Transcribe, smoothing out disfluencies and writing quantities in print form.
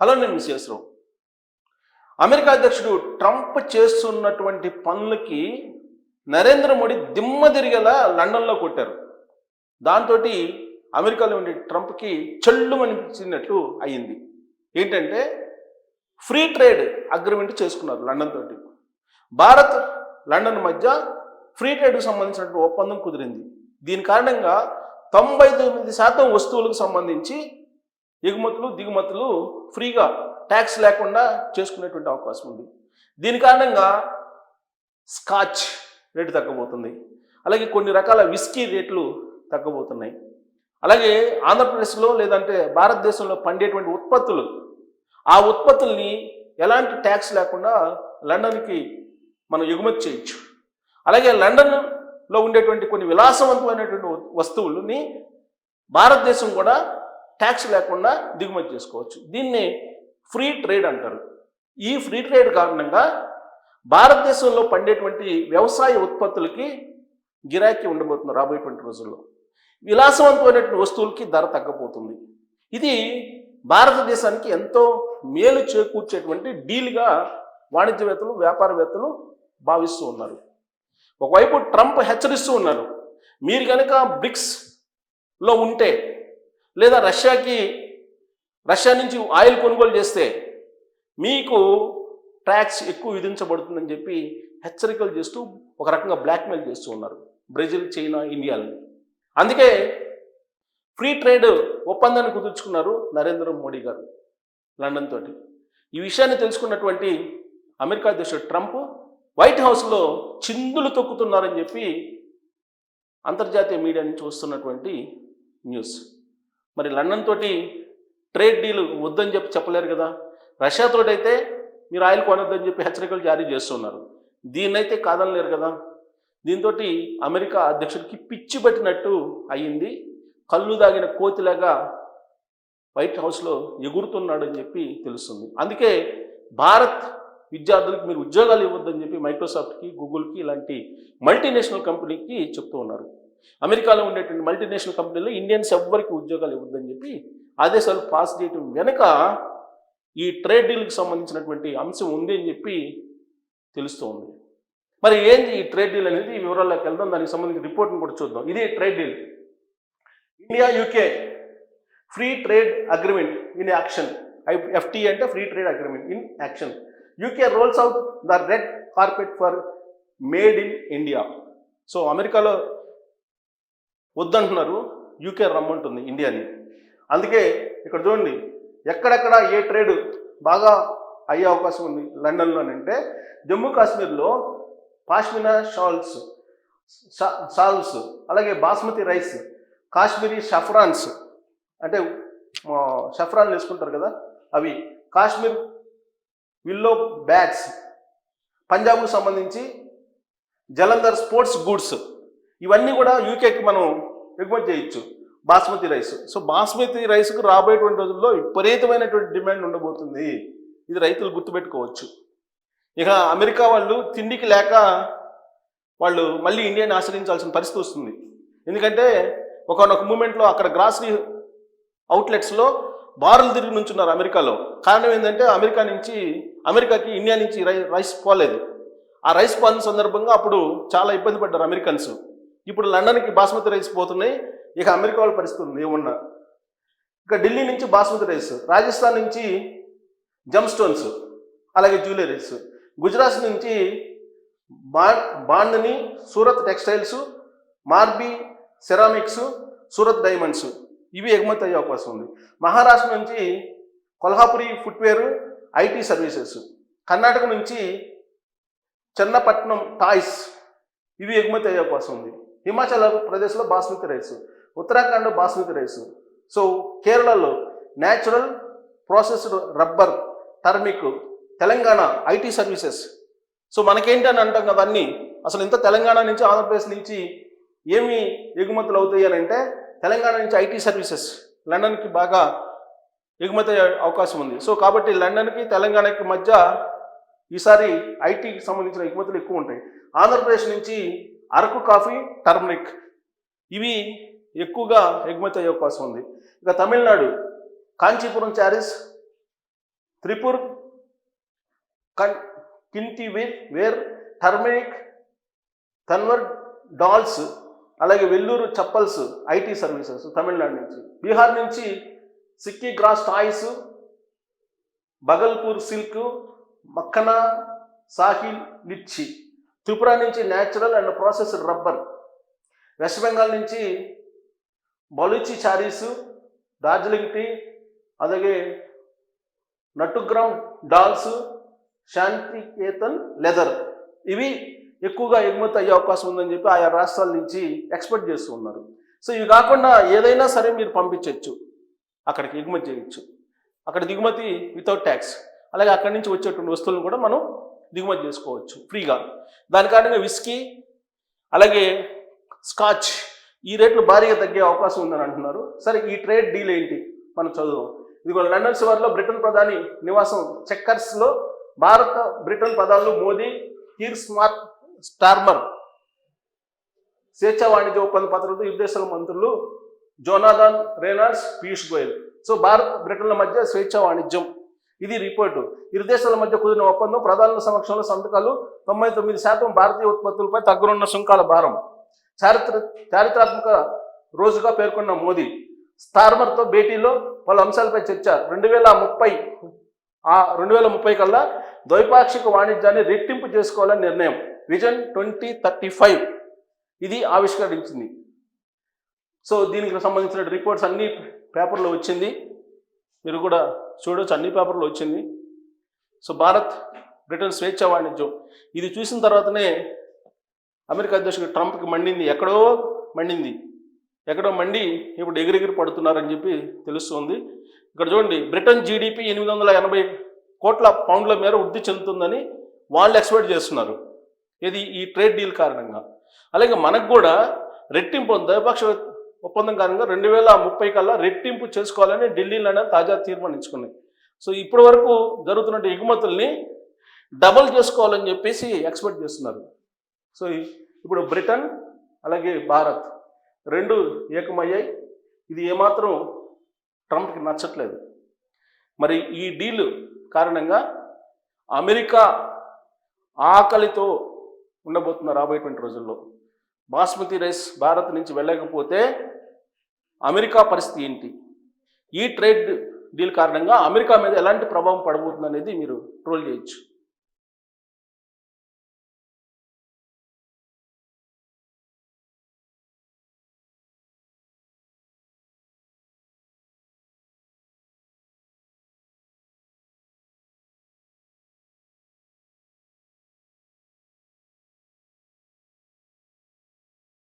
Hello, నేను miss America అధ్యక్షుడు Trump చేస్తున్నటువంటి పనులకి నరేంద్ర మోడీ దిమ్మ తిరిగేలా లండన్లో కొట్టారు. దాంతో అమెరికాలో ఉండే ట్రంప్కి చెల్లు అనిపించినట్లు అయ్యింది. ఏంటంటే ఫ్రీ ట్రేడ్ అగ్రిమెంట్ చేసుకున్నారు లండన్ తోటి. భారత్ లండన్ మధ్య ఫ్రీ ట్రేడ్కి సంబంధించినటువంటి ఒప్పందం కుదిరింది. దీని కారణంగా 99% వస్తువులకు సంబంధించి ఎగుమతులు దిగుమతులు ఫ్రీగా ట్యాక్స్ లేకుండా చేసుకునేటువంటి అవకాశం ఉంది. దీని కారణంగా స్కాచ్ రేటు తగ్గబోతుంది. అలాగే కొన్ని రకాల విస్కీ రేట్లు తగ్గబోతున్నాయి. అలాగే ఆంధ్రప్రదేశ్లో లేదంటే భారతదేశంలో పండేటువంటి ఉత్పత్తులు, ఆ ఉత్పత్తుల్ని ఎలాంటి ట్యాక్స్ లేకుండా లండన్కి మనం ఎగుమతి చేయొచ్చు. అలాగే లండన్లో ఉండేటువంటి కొన్ని విలాసవంతమైనటువంటి వస్తువులని భారతదేశం కూడా ట్యాక్స్ లేకుండా దిగుమతి చేసుకోవచ్చు. దీన్ని ఫ్రీ ట్రేడ్ అంటారు. ఈ ఫ్రీ ట్రేడ్ కారణంగా భారతదేశంలో పండేటువంటి వ్యవసాయ ఉత్పత్తులకి గిరాకీ ఉండబోతుంది రాబోయేటువంటి రోజుల్లో. విలాసవంతమైనటువంటి వస్తువులకి ధర తగ్గబోతుంది. ఇది భారతదేశానికి ఎంతో మేలు చేకూర్చేటువంటి డీల్గా వాణిజ్యవేత్తలు వ్యాపారవేత్తలు భావిస్తూ ఉన్నారు. ఒకవైపు ట్రంప్ హెచ్చరిస్తూ ఉన్నారు, మీరు కనుక బ్రిక్స్లో ఉంటే లేదా రష్యా నుంచి ఆయిల్ కొనుగోలు చేస్తే మీకు ట్యాక్స్ ఎక్కువ విధించబడుతుందని చెప్పి హెచ్చరికలు చేస్తూ ఒక రకంగా బ్లాక్మెయిల్ చేస్తూ ఉన్నారు బ్రెజిల్, చైనా, ఇండియాలని. అందుకే ఫ్రీ ట్రేడ్ ఒప్పందాన్ని కుదుర్చుకున్నారు నరేంద్ర మోడీ గారు లండన్ తోటి. ఈ విషయాన్ని తెలుసుకున్నటువంటి అమెరికా అధ్యక్షుడు ట్రంప్ వైట్ హౌస్లో చిందులు తొక్కుతున్నారని చెప్పి అంతర్జాతీయ మీడియా నుంచి వస్తున్నటువంటి న్యూస్. మరి లండన్ తోటి ట్రేడ్ డీల్ వద్దని చెప్పలేరు కదా. రష్యాతోటైతే మీరు ఆయిల్ కొనొద్దని చెప్పి హెచ్చరికలు జారీ చేస్తున్నారు. దీన్నైతే కాదనలేరు కదా. దీంతో అమెరికా అధ్యక్షుడికి పిచ్చి పట్టినట్టు అయ్యింది. కళ్ళు దాగిన కోతిలాగా వైట్ హౌస్లో ఎగురుతున్నాడని చెప్పి తెలుస్తుంది. అందుకే భారత్ విద్యార్థులకు మీరు ఉద్యోగాలు ఇవ్వద్దని చెప్పి మైక్రోసాఫ్ట్కి, గూగుల్కి ఇలాంటి మల్టీనేషనల్ కంపెనీకి చెప్తూ ఉన్నారు. అమెరికాలో ఉండేటువంటి మల్టీనేషనల్ కంపెనీలో ఇండియన్స్ ఎవ్వరికి ఉద్యోగాలు ఇవ్వద్దని చెప్పి ఆదేశాలు పాస్ చేయడం వెనుక ఈ ట్రేడ్ డీల్కి సంబంధించినటువంటి అంశం ఉంది అని చెప్పి తెలుస్తూ ఉంది. మరి ఏంది ఈ ట్రేడ్ డీల్ అనేది వివరాల్లోకి వెళ్దాం. దానికి సంబంధించిన రిపోర్ట్ని కూడా చూద్దాం. ఇది trade deal. India UK free trade agreement in action. FTA అంటే free trade agreement in action. UK rolls out the red carpet for made in India. So అమెరికాలో వద్దంటున్నారు, యూకే రమ్మంటుంది ఇండియాని. అందుకే ఇక్కడ చూడండి, ఎక్కడెక్కడ ఏ ట్రేడ్ బాగా అయ్యే అవకాశం ఉంది లండన్లో అంటే జమ్మూ కాశ్మీర్లో పాష్మినా షాల్స్, అలాగే బాస్మతి రైస్, కాశ్మీరీ షఫ్రాన్స్ అంటే షఫ్రాన్లు వేసుకుంటారు కదా అవి, కాశ్మీర్ విల్లో బ్యాగ్స్, పంజాబ్కు సంబంధించి జలంధర్ స్పోర్ట్స్ గూడ్స్, ఇవన్నీ కూడా యూకేకి మనం ఎగుమతి చేయొచ్చు. బాస్మతి రైస్. సో బాస్మతి రైస్కు రాబోయేటువంటి రోజుల్లో విపరీతమైనటువంటి డిమాండ్ ఉండబోతుంది. ఇది రైతులు గుర్తుపెట్టుకోవచ్చు. ఇక అమెరికా వాళ్ళు తిండికి లేక వాళ్ళు మళ్ళీ ఇండియాని ఆశ్రయించాల్సిన పరిస్థితి వస్తుంది. ఎందుకంటే ఒకనొక మూమెంట్లో అక్కడ గ్రాసరీ అవుట్లెట్స్లో బారులు తిరిగి నుంచున్నారు అమెరికాలో. కారణం ఏంటంటే అమెరికాకి ఇండియా నుంచి రైస్ పోలేదు. ఆ రైస్ పోయిన సందర్భంగా అప్పుడు చాలా ఇబ్బంది పడ్డారు అమెరికన్స్. ఇప్పుడు లండన్కి బాస్మతి రైస్ పోతున్నాయి. ఇక అమెరికా వాళ్ళ పరిస్థితి ఉంది ఏమన్నా. ఇక ఢిల్లీ నుంచి బాస్మతి రైస్, రాజస్థాన్ నుంచి జమ్ స్టోన్స్, అలాగే జ్యువెలరీస్, గుజరాత్ నుంచి బాండ్ని, Surat textiles, Morbi ceramics, Surat diamonds ఇవి ఎగుమతి అయ్యే అవకాశం ఉంది. మహారాష్ట్ర నుంచి Kolhapuri footwear, IT services, Karnataka నుంచి చెన్నపట్నం టాయ్స్ ఇవి ఎగుమతి అయ్యే అవకాశం ఉంది. హిమాచల్ ప్రదేశ్లో basmati rice, Uttarakhand basmati rice, so కేరళలో natural processed rubber, turmeric, Telangana IT services. So మనకేంటని అంటాం కదా అన్నీ. అసలు ఇంత తెలంగాణ నుంచి ఆంధ్రప్రదేశ్ నుంచి ఏమి ఎగుమతులు అవుతాయి అని అంటే తెలంగాణ నుంచి IT సర్వీసెస్ లండన్కి బాగా ఎగుమతి అయ్యే అవకాశం ఉంది. సో కాబట్టి లండన్కి తెలంగాణకి మధ్య ఈసారి ITకి సంబంధించిన ఎగుమతులు ఎక్కువ ఉంటాయి. ఆంధ్రప్రదేశ్ నుంచి అరకు కాఫీ, టర్మరిక్ ఇవి ఎక్కువగా ఎగుమతి అయ్యే అవకాశం ఉంది. ఇక Tamil Nadu Kanchipuram saris, Tiruppur knit wear turmeric Thanjavur dolls, అలాగే వెల్లూరు చప్పల్స్ ఐటీ సర్వీసెస్ తమిళనాడు నుంచి. బీహార్ నుంచి sikki grass toys, Bhagalpur silk, makhana Shahi litchi. Tripura నుంచి natural and processed rubber. West Bengal నుంచి బలుచి చారీసు, డార్జిలింగ్ టీ, అలాగే నటుగ్రామ్ డాల్స్, శాంతికేతన్ లెదర్. ఇవి ఎక్కువగా ఎగుమతి అయ్యే అవకాశం ఉందని చెప్పి ఆయా రాష్ట్రాల నుంచి ఎక్స్పెక్ట్ చేస్తూ ఉన్నారు. సో ఇవి కాకుండా ఏదైనా సరే మీరు పంపించవచ్చు, అక్కడికి ఎగుమతి చేయొచ్చు. అక్కడ దిగుమతి వితౌట్ ట్యాక్స్. అలాగే అక్కడి నుంచి వచ్చేటువంటి వస్తువులను కూడా మనం దిగుమతి చేసుకోవచ్చు ఫ్రీగా. దాని కారణంగా విస్కీ, అలాగే స్కాచ్ ఈ రేట్లు భారీగా తగ్గే అవకాశం ఉందని అంటున్నారు. సరే, ఈ ట్రేడ్ డీల్ ఏంటి మనం చదువు. ఇదిగో లండన్ శివార్లో బ్రిటన్ ప్రధాని నివాసం చెక్కర్స్లో భారత బ్రిటన్ ప్రధానులు మోదీ, కీర్ స్టార్మర్ స్వేచ్ఛా వాణిజ్య ఒప్పంద పత్రంతో ఇరు దేశాల మంత్రులు Jonathan Reynolds, Piyush Goyal. So Bharat బ్రిటన్ల మధ్య స్వేచ్ఛా వాణిజ్యం, ఇది రిపోర్టు. ఇరు దేశాల మధ్య కుదిరిన ఒప్పందం ప్రధానుల సమక్షంలో సంతకాలు. 99% భారతీయ ఉత్పత్తులపై తగ్గనున్న సుంకాల భారం. చారిత్రాత్మక రోజుగా పేర్కొన్న మోదీ స్టార్మర్తో భేటీలో పలు అంశాలపై చర్చ. 2030 కల్లా ద్వైపాక్షిక వాణిజ్యాన్ని రెట్టింపు చేసుకోవాలని నిర్ణయం. విజన్ 2035 ఇది ఆవిష్కరించింది. సో దీనికి సంబంధించిన రిపోర్ట్స్ అన్ని పేపర్లో వచ్చింది, మీరు కూడా చూడవచ్చు, అన్ని పేపర్లో వచ్చింది. సో భారత్ బ్రిటన్ స్వేచ్ఛా వాణిజ్యం ఇది చూసిన తర్వాతనే అమెరికా అధ్యక్షుడు ట్రంప్కి మండింది, ఎక్కడో మండి ఇప్పుడు ఎగిరెగిరి పడుతున్నారని చెప్పి తెలుస్తుంది. ఇక్కడ చూడండి, బ్రిటన్ జీడిపి 880 కోట్ల పౌండ్ల మేర వృద్ధి చెందుతుందని వాళ్ళు ఎక్స్పెక్ట్ చేస్తున్నారు. ఇది ఈ ట్రేడ్ డీల్ కారణంగా. అలాగే మనకు కూడా రెట్టింపు ద్వైపాక్ష ఒప్పందం కారణంగా 2030 కల్లా రెట్టింపు చేసుకోవాలని ఢిల్లీలోనే తాజా తీర్మానించుకున్నాయి. సో ఇప్పటి వరకు జరుగుతున్న ఎగుమతుల్ని డబల్ చేసుకోవాలని చెప్పేసి ఎక్స్పెక్ట్ చేస్తున్నారు. సో ఇప్పుడు బ్రిటన్ అలాగే భారత్ రెండు ఏకమయ్యాయి. ఇది ఏమాత్రం ట్రంప్కి నచ్చట్లేదు. మరి ఈ డీల్ కారణంగా అమెరికా ఆకలితో ఉండబోతున్న రాబోయేటువంటి రోజుల్లో. బాస్మతి రైస్ భారత్ నుంచి వెళ్ళకపోతే అమెరికా పరిస్థితి ఏంటి? ఈ ట్రేడ్ డీల్ కారణంగా అమెరికా మీద ఎలాంటి ప్రభావం పడబోతుంది అనేది మీరు ట్రోల్ చేయొచ్చు.